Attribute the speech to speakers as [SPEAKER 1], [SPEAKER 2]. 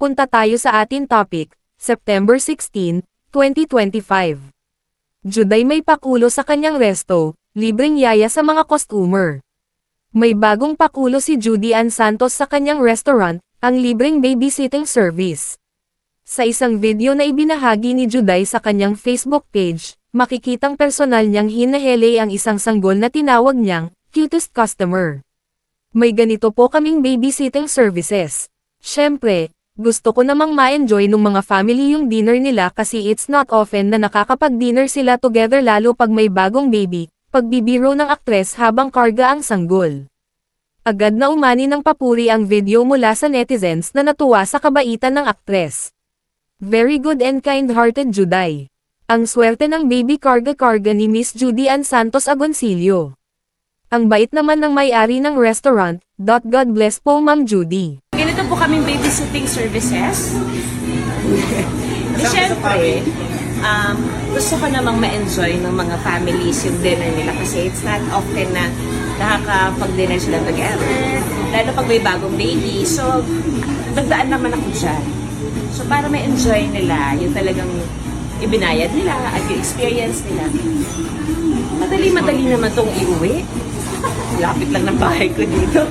[SPEAKER 1] punta tayo sa atin topic, September 16, 2025. Juday may pakulo sa kanyang resto, libreng yaya sa mga customer. May bagong pakulo si Judy Ann Santos sa kanyang restaurant, ang libreng babysitting service. Sa isang video na ibinahagi ni Juday sa kanyang Facebook page, makikitang personal niyang hinahele ang isang sanggol na tinawag niyang cutest customer. May ganito po kaming babysitting services. Syempre, gusto ko namang ma-enjoy nung mga family yung dinner nila kasi it's not often na nakakapag-dinner sila together lalo pag may bagong baby, pagbibiro ng aktres habang karga ang sanggol. Agad na umani ng papuri ang video mula sa netizens na natuwa sa kabaitan ng aktres. Very good and kind-hearted Juday. Ang swerte ng baby karga-karga ni Miss Judy Ann Santos Agoncillo. Ang bait naman ng may-ari ng restaurant, God bless po Ma'am Judy.
[SPEAKER 2] Ganito po kaming babysitting services. Siyempre, gusto ko namang ma-enjoy ng mga families yung dinner nila kasi it's not often na nakakapag-dinner sila together, lalo pag may bagong baby. So, nagdaan naman ako dyan. So, para ma-enjoy nila yung talagang ibinayad nila at yung experience nila. Madali-madali naman itong iuwi. Lapit lang ng bahay ko dito.